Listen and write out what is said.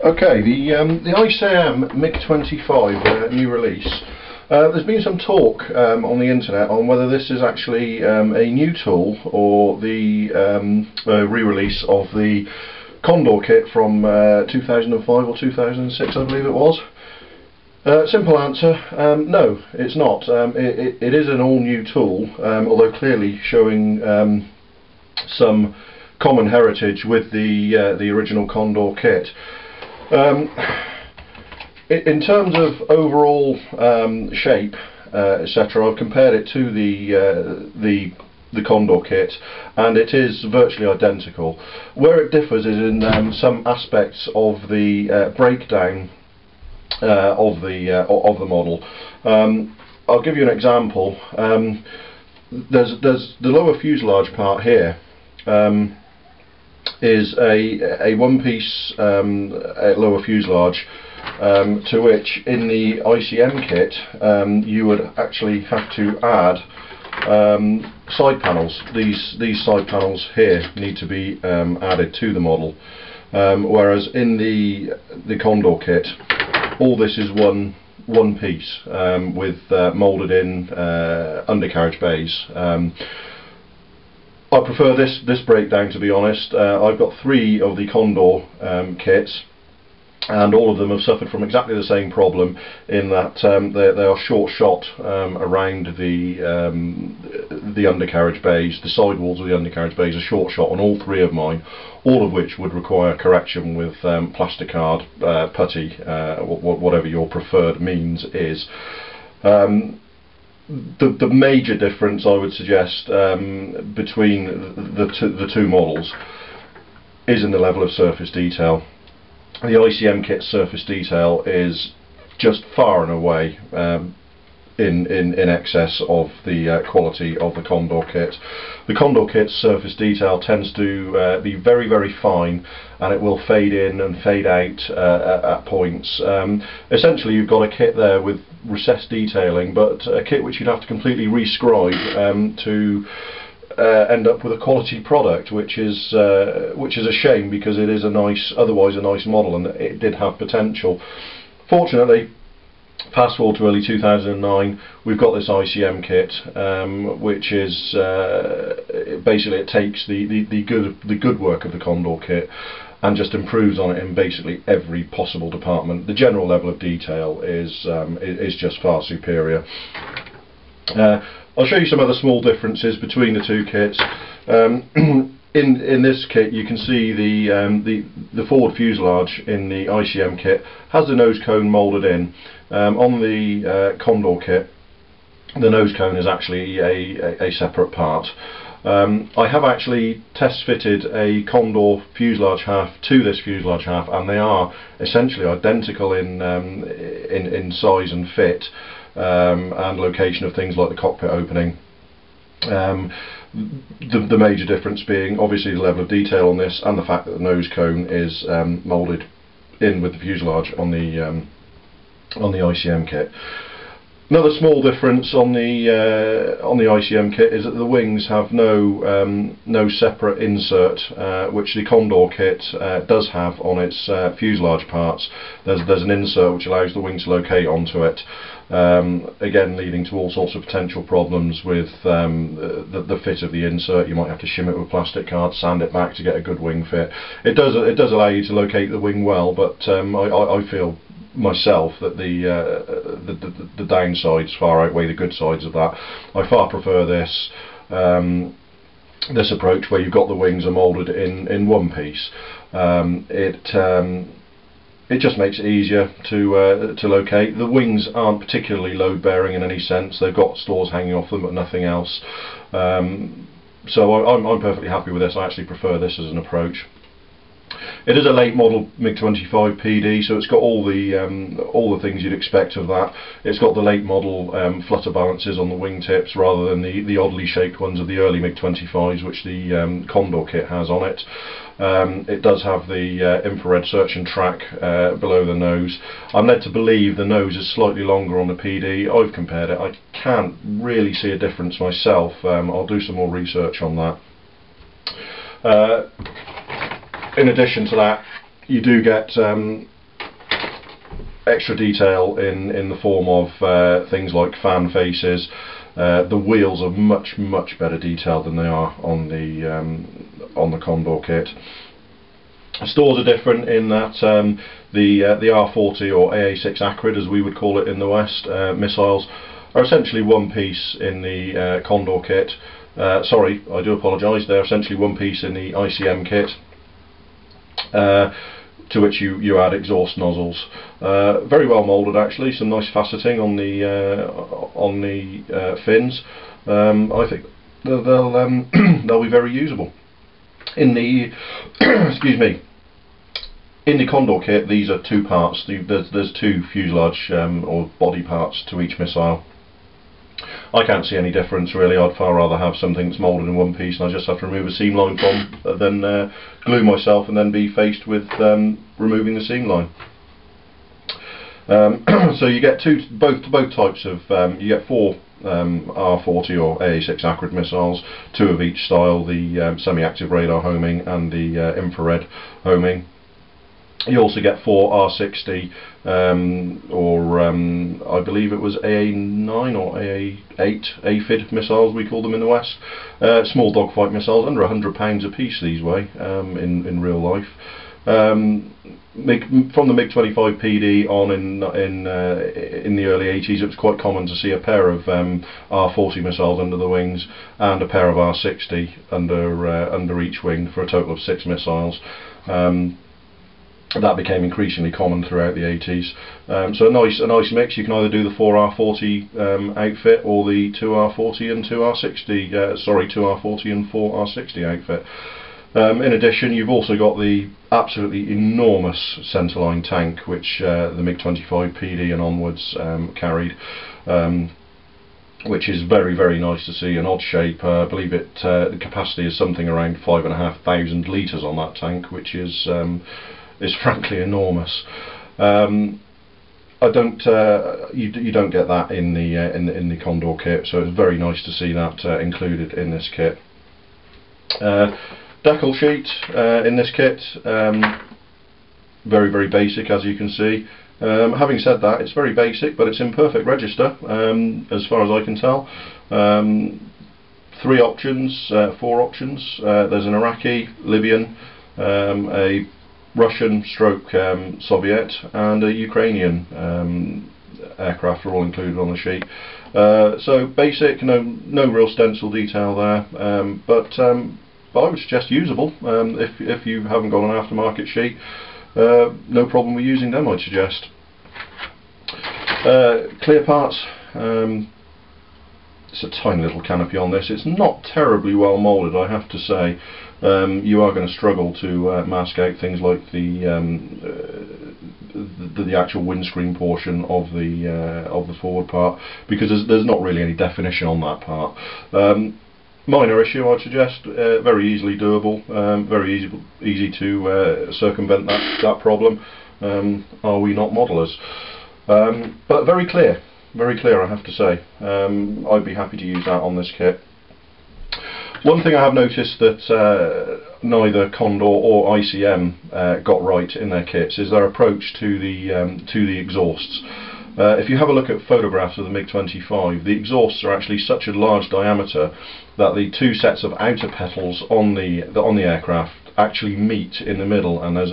Okay, the ICM Mig25 new release. There's been some talk on the internet on whether this is actually a new tool or the re-release of the Condor kit from 2005 or 2006, I believe it was. Simple answer, no, it's not. It is an all-new tool, although clearly showing some common heritage with the original Condor kit. In terms of overall shape, etc., I've compared it to the Condor kit, and it is virtually identical. Where it differs is in some aspects of the breakdown of the model. I'll give you an example. There's the lower fuselage part here. Is a one-piece lower fuselage, to which in the ICM kit you would actually have to add side panels. These side panels here need to be added to the model, whereas in the Condor kit all this is one piece with moulded in undercarriage bays. I prefer this breakdown, to be honest. I've got 3 of the Condor kits, and all of them have suffered from exactly the same problem, in that they are short shot around the undercarriage bays. The side walls of the undercarriage bays are short shot on all 3 of mine, all of which would require correction with plasticard, putty, whatever your preferred means is. The major difference, I would suggest, between the two models is in the level of surface detail. The ICM kit surface detail is just far and away in excess of the quality of the Condor kit. The Condor kit's surface detail tends to be very, very fine, and it will fade in and fade out at points. Essentially, you've got a kit there with recessed detailing, but a kit which you'd have to completely rescribe to end up with a quality product, which is a shame, because it is otherwise a nice model, and it did have potential. Fortunately, fast forward to early 2009, we've got this ICM kit, which is basically, it takes the good work of the Condor kit and just improves on it in basically every possible department. The general level of detail is just far superior. I'll show you some other small differences between the two kits. In this kit, you can see the forward fuselage in the ICM kit has the nose cone moulded in. On the Condor kit, the nose cone is actually a separate part. I have actually test fitted a Condor fuselage half to this fuselage half, and they are essentially identical in size and fit, and location of things like the cockpit opening. The major difference being obviously the level of detail on this, and the fact that the nose cone is moulded in with the fuselage on the ICM kit. Another small difference on the ICM kit is that the wings have no separate insert, which the Condor kit does have on its fuselage parts. There's an insert which allows the wing to locate onto it, again leading to all sorts of potential problems with the fit of the insert. You might have to shim it with plastic card, sand it back to get a good wing fit. It does allow you to locate the wing well, but I feel myself that the downsides far outweigh the good sides of that. I far prefer this approach, where you've got the wings are moulded in one piece. It just makes it easier to locate. The wings aren't particularly load bearing in any sense. They've got stores hanging off them, but nothing else. So I'm perfectly happy with this. I actually prefer this as an approach. It is a late model Mig25 PD, so it's got all the things you'd expect of that. It's got the late model flutter balances on the wingtips, rather than the oddly shaped ones of the early Mig25s, which the Condor kit has on it. It does have the infrared search and track below the nose. I'm led to believe the nose is slightly longer on the PD. I've compared it. I can't really see a difference myself. I'll do some more research on that. In addition to that, You do get extra detail in the form of things like fan faces. The wheels are much better detailed than they are on the Condor kit. Stores are different in that the R40 or AA6 Acrid, as we would call it in the West, missiles are essentially one piece in the Condor kit. Sorry, I do apologise, they're essentially one piece in the ICM kit, to which you add exhaust nozzles. Very well moulded actually, some nice faceting on the fins. I think they'll be very usable. In the excuse me, in the Condor kit, these are two parts. There's two fuselage or body parts to each missile. I can't see any difference really. I'd far rather have something that's moulded in one piece and I just have to remove a seam line from than glue myself and then be faced with removing the seam line. So you get both types of you get 4 R40 or AA6 Acrid missiles, 2 of each style, the semi-active radar homing and the infrared homing. You also get 4 R60 or I believe it was AA9 or AA8 aphid missiles, we call them in the West. Small dogfight missiles, under £100 a piece these weigh in real life. From the Mig25 PD on in the early 80s, it was quite common to see a pair of R40 missiles under the wings and a pair of R60 under each wing for a total of 6 missiles. That became increasingly common throughout the 80s. So a nice mix. You can either do the 4 R40 outfit or the 2 R40 and 2 R60. Sorry, 2 R40 and 4 R60 outfit. In addition, you've also got the absolutely enormous centerline tank, which the Mig25 PD and onwards carried, which is very nice to see. An odd shape. I believe the capacity is something around 5,500 litres on that tank, which is frankly enormous. You don't get that in the Condor kit, so it's very nice to see that included in this kit. Decal sheet in this kit, very basic, as you can see. Having said that, it's very basic, but it's in perfect register as far as I can tell. 4 options. There's an Iraqi, Libyan, a Russian stroke Soviet and a Ukrainian aircraft are all included on the sheet. So basic, no real stencil detail there, but I would suggest usable. If you haven't got an aftermarket sheet, no problem with using them, I'd suggest. Clear parts. It's a tiny little canopy on this. It's not terribly well moulded, I have to say. You are going to struggle to mask out things like the actual windscreen portion of the forward part, because there's not really any definition on that part. Minor issue, I'd suggest. Very easily doable. Very easy to circumvent that problem. Are we not modelers? But very clear. Very clear, I have to say. I'd be happy to use that on this kit. One thing I have noticed that neither Condor or ICM got right in their kits is their approach to the exhausts. If you have a look at photographs of the Mig25, the exhausts are actually such a large diameter that the 2 sets of outer petals on the aircraft actually meet in the middle, and there's